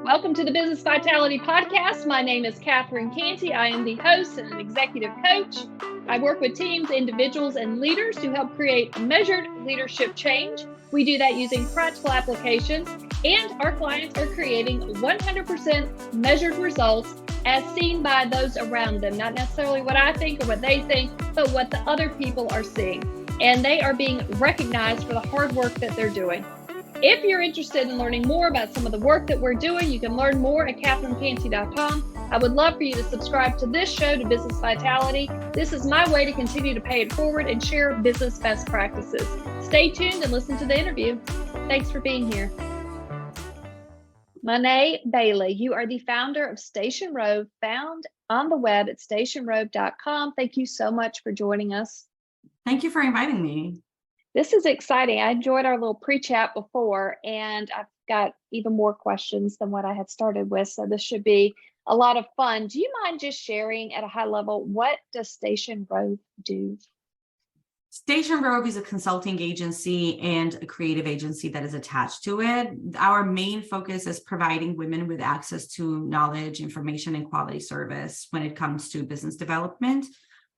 Welcome to the Business Vitality Podcast. My name is Catherine Cantey. I am the host and an executive coach. I work with teams, individuals, and leaders to help create measured leadership change. We do that using practical applications, and our clients are creating 100% measured results as seen by those around them. Not necessarily what I think or what they think, but what the other people are seeing. And they are being recognized for the hard work that they're doing. If you're interested in learning more about some of the work that we're doing, you can learn more at catherinecantey.com. I would love for you to subscribe to this show, to Business Vitality. This is my way to continue to pay it forward and share business best practices. Stay tuned and listen to the interview. Thanks for being here. Mané Bailey, you are the founder of Station Road, found on the web at stationroad.com. Thank you so much for joining us. Thank you for inviting me. This is exciting. I enjoyed our little pre-chat before, and I've got even more questions than what I had started with. So this should be a lot of fun. Do you mind just sharing at a high level, what does Station Road do? Station Road is a consulting agency and a creative agency that is attached to it. Our main focus is providing women with access to knowledge, information, and quality service when it comes to business development,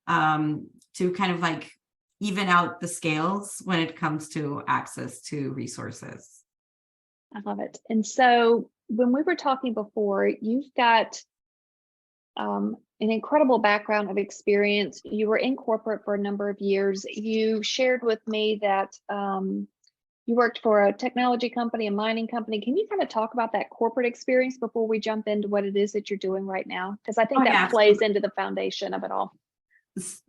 to kind of like even out the scales when it comes to access to resources. I love it. And so when we were talking before, you've got an incredible background of experience. You were in corporate for a number of years. You shared with me that you worked for a technology company, a mining company. Can you kind of talk about that corporate experience before we jump into what it is that you're doing right now? Because I think that plays into the foundation of it all.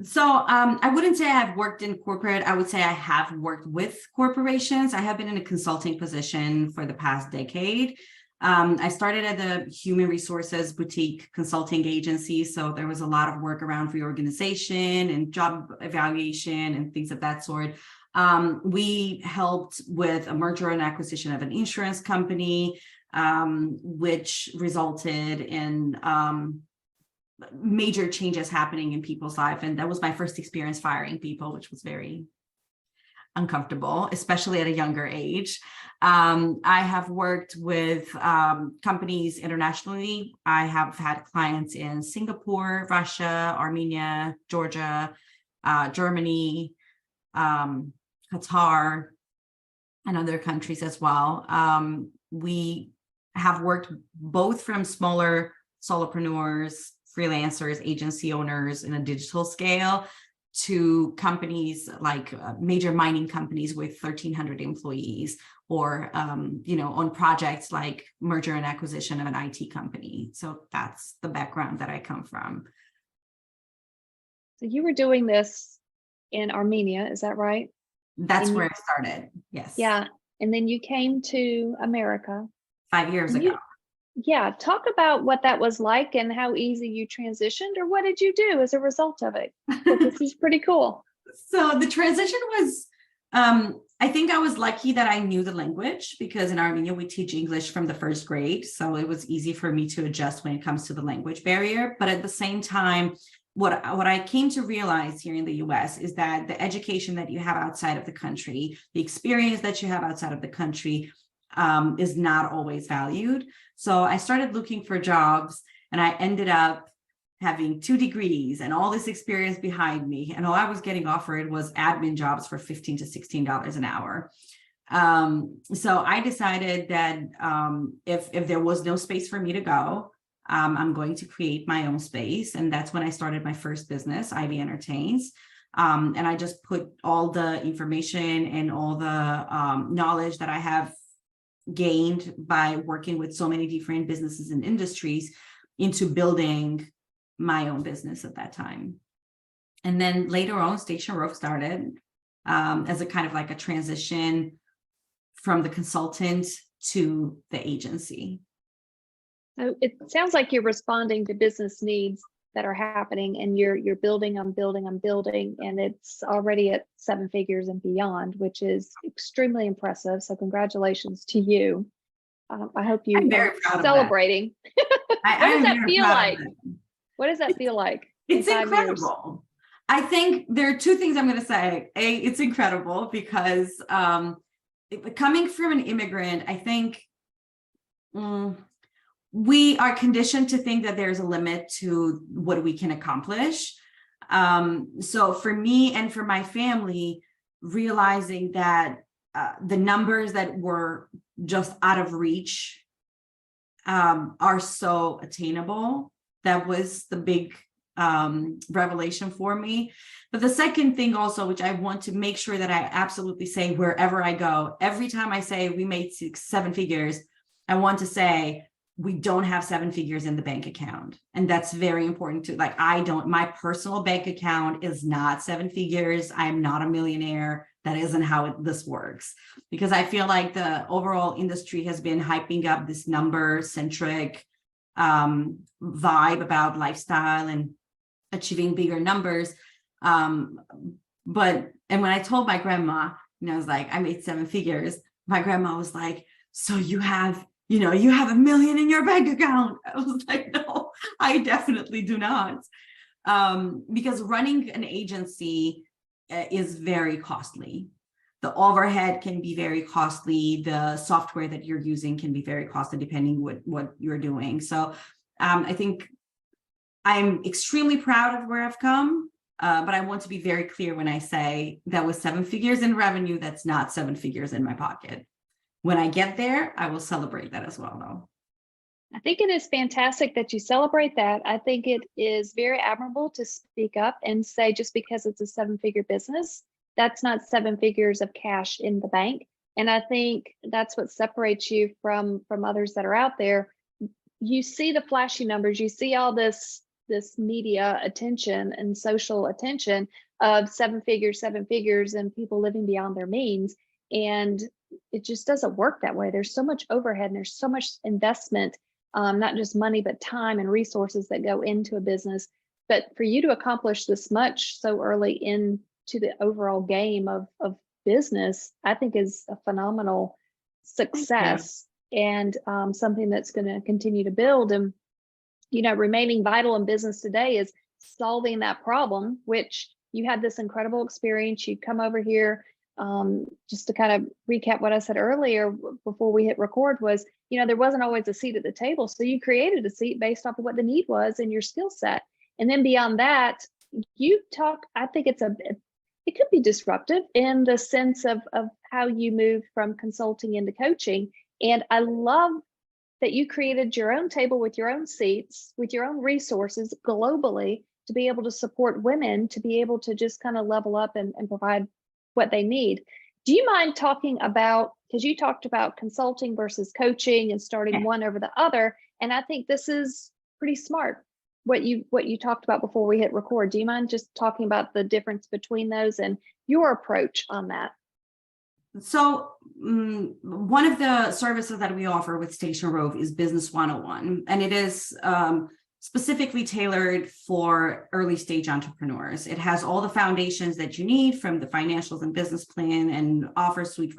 So I wouldn't say I've worked in corporate. I would say I have worked with corporations. I have been in a consulting position for the past decade. I started at the human resources boutique consulting agency. So there was a lot of work around reorganization and job evaluation and things of that sort. We helped with a merger and acquisition of an insurance company, which resulted in major changes happening in people's life. And that was my first experience firing people, which was very uncomfortable, especially at a younger age. I have worked with companies internationally. I have had clients in Singapore, Russia, Armenia, Georgia, Germany, Qatar, and other countries as well. We have worked both from smaller solopreneurs, freelancers, agency owners in a digital scale, to companies like major mining companies with 1,300 employees, or on projects like merger and acquisition of an IT company. So that's the background that I come from. So you were doing this in Armenia, is that right? That's where I started. Yes. Yeah. And then you came to America 5 years ago. Yeah, talk about what that was like and how easy you transitioned, or what did you do as a result of it? This is pretty cool. So the transition was, I think I was lucky that I knew the language, because in Armenia we teach English from the first grade. So it was easy for me to adjust when it comes to the language barrier. But at the same time, what I came to realize here in the US is that the education that you have outside of the country, the experience that you have outside of the country, is not always valued. So I started looking for jobs, and I ended up having 2 degrees and all this experience behind me. And all I was getting offered was admin jobs for $15 to $16 an hour. So I decided that if there was no space for me to go, I'm going to create my own space. And that's when I started my first business, Ivy Entertains. And I just put all the information and all the knowledge that I have gained by working with so many different businesses and industries into building my own business at that time. And then later on, Station Road started as a kind of like a transition from the consultant to the agency. So it sounds like you're responding to business needs that are happening, and you're building on building on building, and it's already at 7 figures and beyond, which is extremely impressive. So congratulations to you. I hope you are celebrating. What does that feel like? What does that feel like? It's incredible. I think there are two things I'm going to say. A, it's incredible because coming from an immigrant, I think we are conditioned to think that there's a limit to what we can accomplish. So for me and for my family, realizing that the numbers that were just out of reach are so attainable, that was the big revelation for me. But the second thing also, which I want to make sure that I absolutely say wherever I go, every time I say we made 7 figures, I want to say we don't have 7 figures in the bank account. And that's very important too. Like, my personal bank account is not 7 figures. I'm not a millionaire. That isn't how this works, because I feel like the overall industry has been hyping up this number centric vibe about lifestyle and achieving bigger numbers. And when I told my grandma, I was like, I made 7 figures, my grandma was like, so you have $1 million in your bank account? I was like, no, I definitely do not. Because running an agency is very costly. The overhead can be very costly. The software that you're using can be very costly depending what you're doing. So I think I'm extremely proud of where I've come, but I want to be very clear when I say that was 7 figures in revenue. That's not 7 figures in my pocket. When I get there, I will celebrate that as well, though. I think it is fantastic that you celebrate that. I think it is very admirable to speak up and say, just because it's a 7-figure business, that's not 7 figures of cash in the bank. And I think that's what separates you from others that are out there. You see the flashy numbers, you see all this media attention and social attention of 7 figures, and people living beyond their means. And it just doesn't work that way. There's so much overhead and there's so much investment, not just money, but time and resources that go into a business. But for you to accomplish this much so early into the overall game of business, I think is a phenomenal success, and something that's going to continue to build. And, remaining vital in business today is solving that problem, which you had this incredible experience. You come over here, just to kind of recap what I said earlier before we hit record, was, there wasn't always a seat at the table. So you created a seat based off of what the need was and your skill set. And then beyond that, I think it could be disruptive in the sense of how you move from consulting into coaching. And I love that you created your own table with your own seats, with your own resources globally, to be able to support women, to be able to just kind of level up and provide what they need. Do you mind talking about, because you talked about consulting versus coaching and starting one over the other, and I think this is pretty smart, what you talked about before we hit record. Do you mind just talking about the difference between those and your approach on that? So one of the services that we offer with Station Rove is Business 101, and it is specifically tailored for early stage entrepreneurs. It has all the foundations that you need, from the financials and business plan and offer suite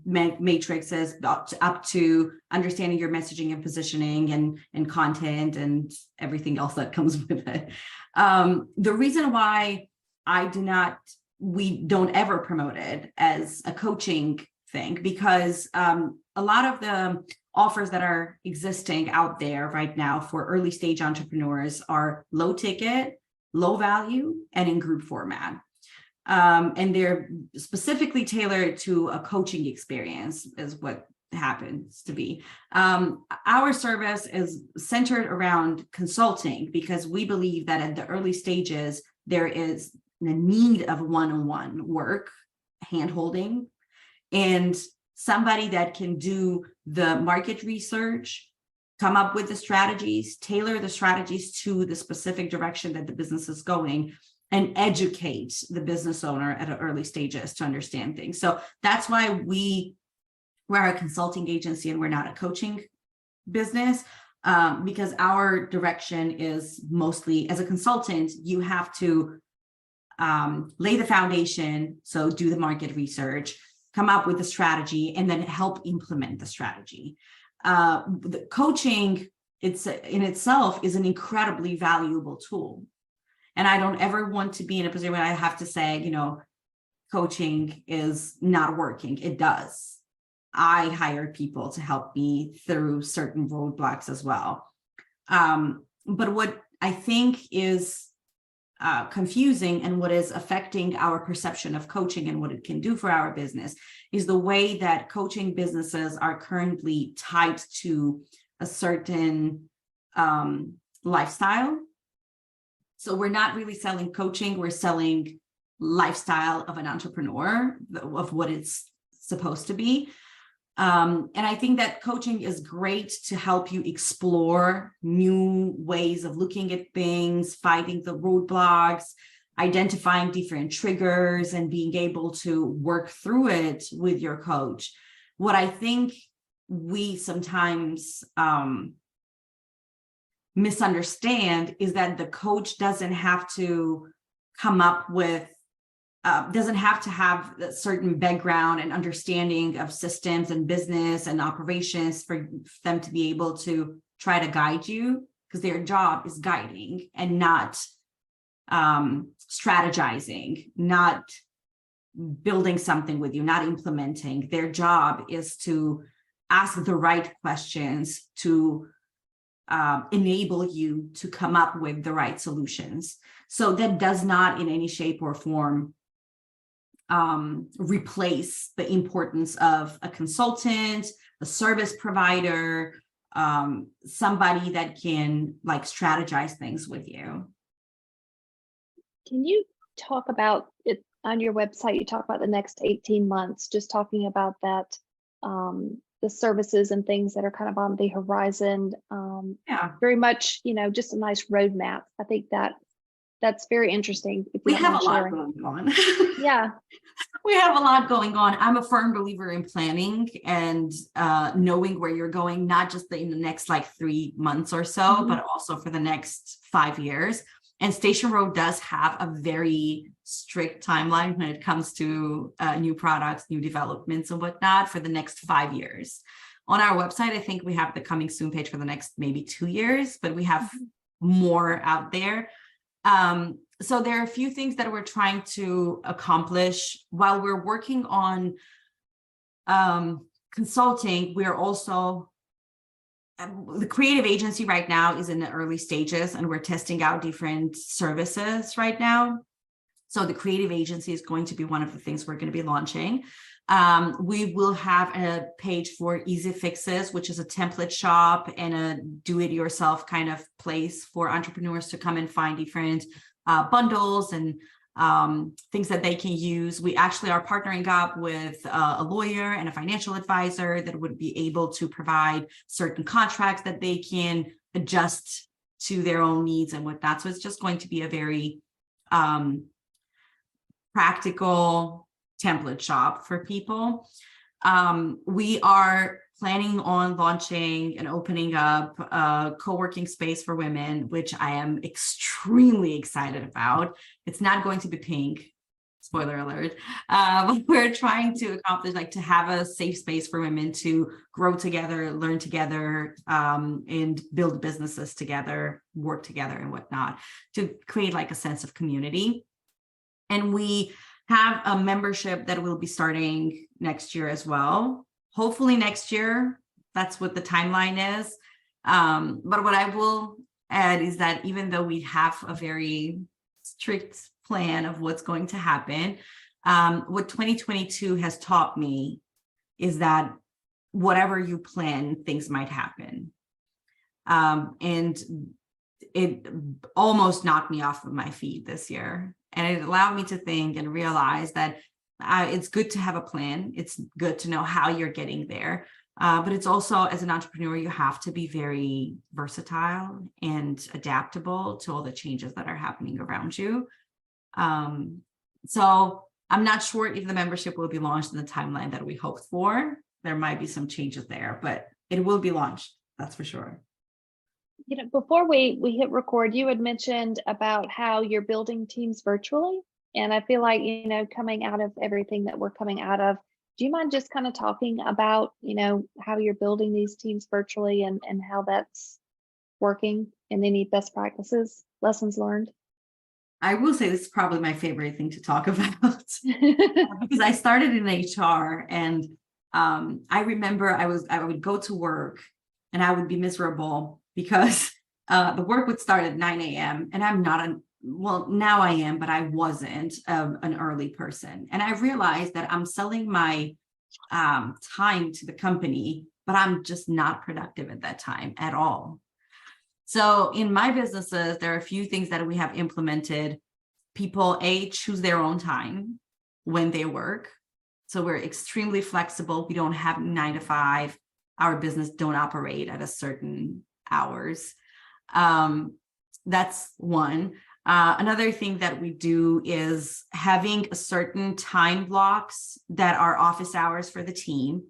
matrices up to understanding your messaging and positioning and content and everything else that comes with it. The reason why we don't ever promote it as a coaching thing, because a lot of the offers that are existing out there right now for early stage entrepreneurs are low ticket, low value, and in group format. And they're specifically tailored to a coaching experience, is what happens to be. Our service is centered around consulting, because we believe that at the early stages, there is the need of one-on-one work, hand-holding, and somebody that can do the market research, come up with the strategies, tailor the strategies to the specific direction that the business is going, and educate the business owner at an early stages to understand things. So that's why we're a consulting agency and we're not a coaching business, because our direction is mostly, as a consultant, you have to lay the foundation, so do the market research, come up with a strategy, and then help implement the strategy. The coaching in itself is an incredibly valuable tool. And I don't ever want to be in a position where I have to say, coaching is not working. It does. I hire people to help me through certain roadblocks as well. But what I think is confusing and what is affecting our perception of coaching and what it can do for our business is the way that coaching businesses are currently tied to a certain lifestyle. So we're not really selling coaching, we're selling lifestyle of an entrepreneur, of what it's supposed to be. And I think that coaching is great to help you explore new ways of looking at things, fighting the roadblocks, identifying different triggers, and being able to work through it with your coach. What I think we sometimes misunderstand is that the coach doesn't have to come up with doesn't have to have a certain background and understanding of systems and business and operations for them to be able to try to guide you, because their job is guiding and not strategizing, not building something with you, not implementing. Their job is to ask the right questions to enable you to come up with the right solutions. So that does not in any shape or form replace the importance of a consultant, a service provider, somebody that can strategize things with you. Can you talk about it on your website? You talk about the next 18 months, just talking about that, the services and things that are kind of on the horizon. Very much, just a nice roadmap. I think that's very interesting. We have a lot going on. Yeah. We have a lot going on. I'm a firm believer in planning and knowing where you're going, not just in the next 3 months or so, but also for the next 5 years. And Station Road does have a very strict timeline when it comes to new products, new developments and whatnot for the next 5 years. On our website, I think we have the coming soon page for the next maybe 2 years, but we have more out there. So there are a few things that we're trying to accomplish while we're working on consulting. We're also, the creative agency right now is in the early stages and we're testing out different services right now. So the creative agency is going to be one of the things we're going to be launching. We will have a page for Easy Fixes, which is a template shop and a do-it-yourself kind of place for entrepreneurs to come and find different bundles and things that they can use. We actually are partnering up with a lawyer and a financial advisor that would be able to provide certain contracts that they can adjust to their own needs and whatnot. So it's just going to be a very practical template shop for people. We are planning on launching and opening up a co-working space for women, which I am extremely excited about. It's not going to be pink, spoiler alert. But we're trying to accomplish to have a safe space for women to grow together, learn together, and build businesses together, work together and whatnot, to create a sense of community. And we have a membership that will be starting next year as well. Hopefully next year, that's what the timeline is. But what I will add is that even though we have a very strict plan of what's going to happen, what 2022 has taught me is that whatever you plan, things might happen. And it almost knocked me off of my feet this year. And it allowed me to think and realize that it's good to have a plan. It's good to know how you're getting there. But it's also, as an entrepreneur, you have to be very versatile and adaptable to all the changes that are happening around you. So I'm not sure if the membership will be launched in the timeline that we hoped for. There might be some changes there, but it will be launched. That's for sure. Before we hit record, you had mentioned about how you're building teams virtually. And I feel like, coming out of everything that we're coming out of, do you mind just kind of talking about, how you're building these teams virtually and how that's working and any best practices, lessons learned? I will say this is probably my favorite thing to talk about because I started in HR, and I remember I would go to work and I would be miserable because the work would start at 9 a.m. and I'm not well, now I am, but I wasn't an early person. And I realized that I'm selling my time to the company, but I'm just not productive at that time at all. So in my businesses, there are a few things that we have implemented. People, choose their own time when they work. So we're extremely flexible. We don't have 9 to 5. Our business don't operate at a certain hours. That's one. Another thing that we do is having a certain time blocks that are office hours for the team.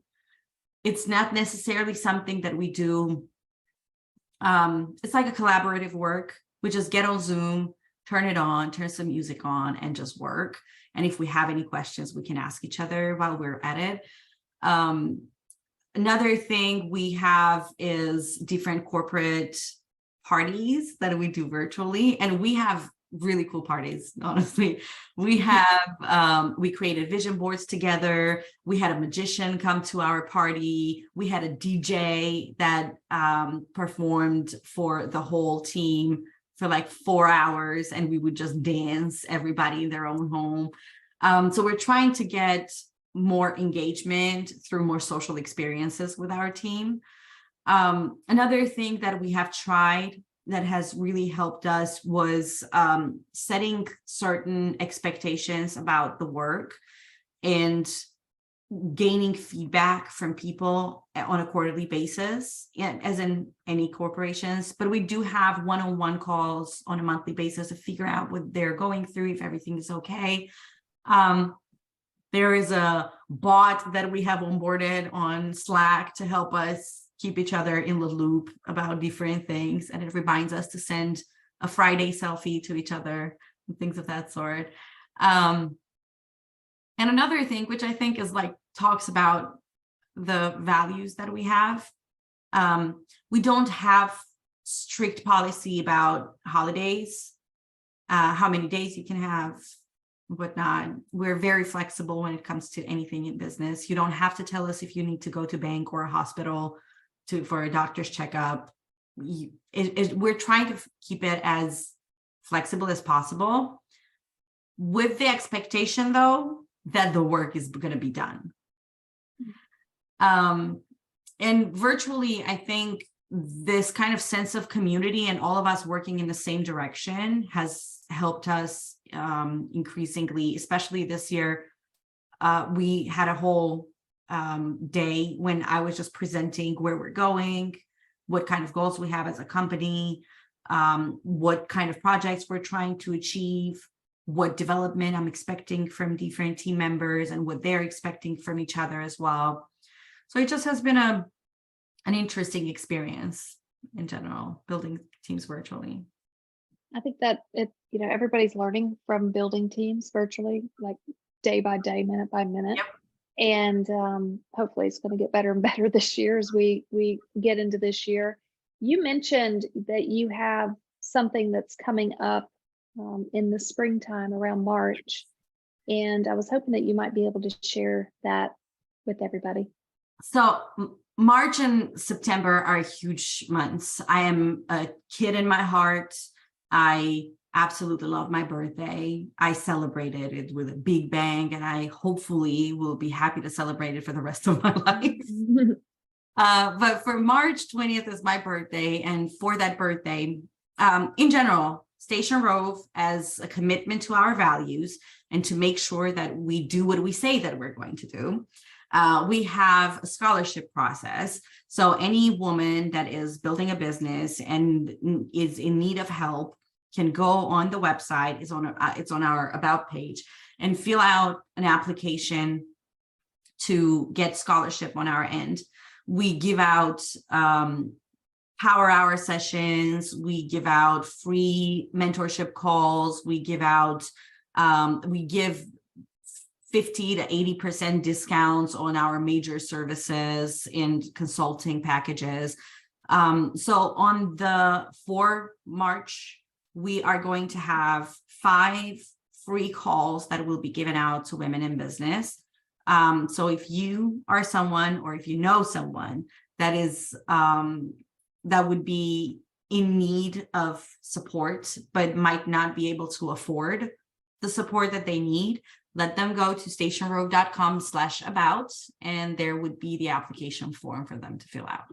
It's not necessarily something that we do. It's like a collaborative work. We just get on Zoom, turn it on, turn some music on, and just work. And if we have any questions, we can ask each other while we're at it. Another thing we have is different corporate parties that we do virtually, and we have really cool parties. Honestly, we have we created vision boards together. We had a magician come to our party. We had a DJ that performed for the whole team for like 4 hours, and we would just dance, everybody in their own home. So we're trying to get more engagement through more social experiences with our team. Another thing that we have tried that has really helped us was setting certain expectations about the work and gaining feedback from people on a quarterly basis, as in any corporations. But we do have one-on-one calls on a monthly basis to figure out what they're going through, if everything is okay. There is a bot that we have onboarded on Slack to help us keep each other in the loop about different things. And it reminds us to send a Friday selfie to each other and things of that sort. And another thing, which I think is like talks about the values that we have. We don't have strict policy about holidays, how many days you can have, whatnot. We're very flexible when it comes to anything in business. You don't have to tell us if you need to go to bank or a hospital for a doctor's checkup. We're trying to keep it as flexible as possible, with the expectation, though, that the work is going to be done. And virtually, I think this kind of sense of community and all of us working in the same direction has helped us increasingly, especially this year. We had a whole day when I was just presenting where we're going, what kind of goals we have as a company, what kind of projects we're trying to achieve, what development I'm expecting from different team members, and what they're expecting from each other as well. So it just has been an interesting experience in general, building teams virtually. I think that everybody's learning from building teams virtually, like day by day, minute by minute. Yep. And hopefully it's going to get better and better this year as we get into this year. You mentioned that you have something that's coming up in the springtime around March, and I was hoping that you might be able to share that with everybody. So March and September are huge months. I am a kid in my heart. I absolutely love my birthday. I celebrated it with a big bang, and I hopefully will be happy to celebrate it for the rest of my life. But for March 20th is my birthday. And for that birthday, in general, Station Rove, as a commitment to our values and to make sure that we do what we say that we're going to do, we have a scholarship process. So any woman that is building a business and is in need of help can go on the website, it's on our About page, and fill out an application to get scholarship on our end. We give out power hour sessions, we give out free mentorship calls, we give 50 to 80% discounts on our major services and consulting packages. So for March we are going to have 5 free calls that will be given out to women in business. So if you are someone, or if you know someone that is that would be in need of support, but might not be able to afford the support that they need, let them go to stationroad.com/about, and there would be the application form for them to fill out.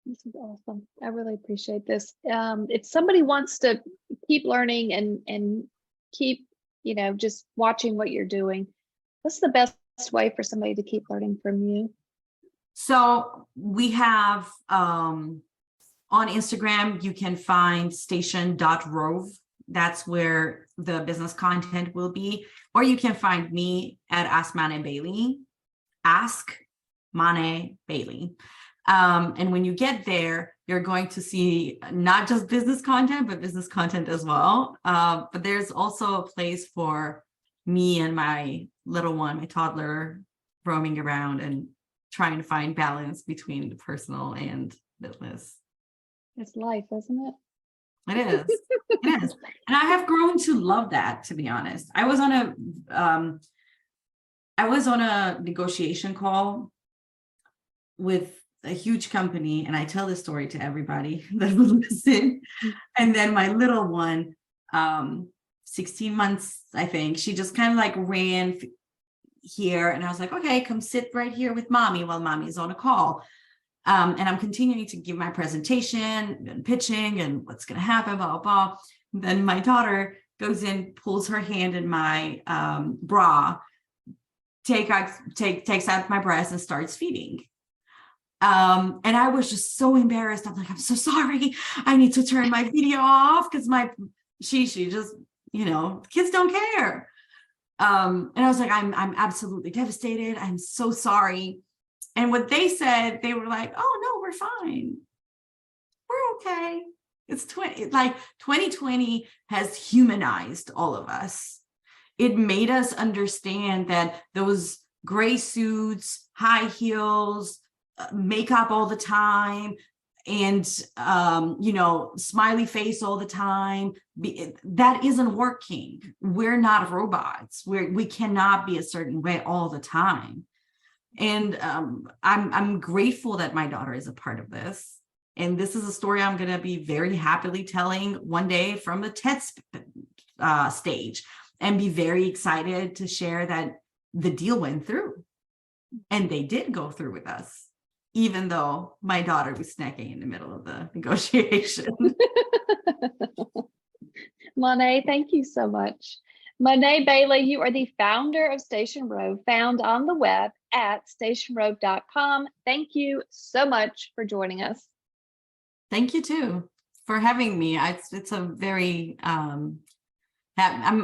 This is awesome. I really appreciate this. If somebody wants to keep learning and keep, just watching what you're doing, what's the best way for somebody to keep learning from you? So we have on Instagram, you can find station.rove. That's where the business content will be. Or you can find me at Ask Mané Bailey. Ask Mané Bailey. And when you get there, you're going to see not just business content, but business content as well. But there's also a place for me and my little one, my toddler, roaming around and trying to find balance between the personal and business. It's life, isn't it? It is. It is. And I have grown to love that, to be honest. I was on a negotiation call with a huge company, and I tell this story to everybody that will listen. And then my little one, 16 months, I think, she just kind of like ran here, and I was like, okay, come sit right here with mommy while mommy's on a call. And I'm continuing to give my presentation and pitching and what's going to happen, blah, blah, blah. Then my daughter goes in, pulls her hand in my bra, takes out my breast and starts feeding. And I was just so embarrassed. I'm like, I'm so sorry. I need to turn my video off because she just, kids don't care. And I was like, I'm absolutely devastated. I'm so sorry. And what they said, they were like, oh no, we're fine. We're okay. It's 2020 has humanized all of us. It made us understand that those gray suits, high heels, makeup all the time, and smiley face all the time, that isn't working. We're not robots. We cannot be a certain way all the time. And I'm grateful that my daughter is a part of this. And this is a story I'm going to be very happily telling one day from the TED stage, and be very excited to share that the deal went through. And they did go through with us, even though my daughter was snacking in the middle of the negotiation. Mané, thank you so much. Mané Bailey, you are the founder of Station Rove, found on the web at stationrove.com. Thank you so much for joining us. Thank you too for having me. It's a very, I'm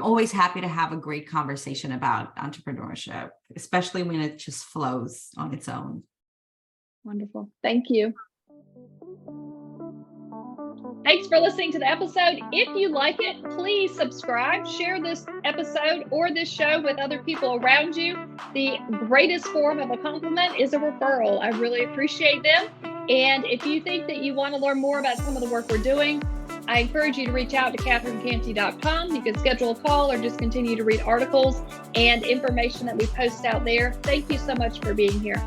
always happy to have a great conversation about entrepreneurship, especially when it just flows on its own. Wonderful. Thank you. Thanks for listening to the episode. If you like it, please subscribe, share this episode or this show with other people around you. The greatest form of a compliment is a referral. I really appreciate them. And if you think that you want to learn more about some of the work we're doing, I encourage you to reach out to CatherineCantey.com. You can schedule a call or just continue to read articles and information that we post out there. Thank you so much for being here.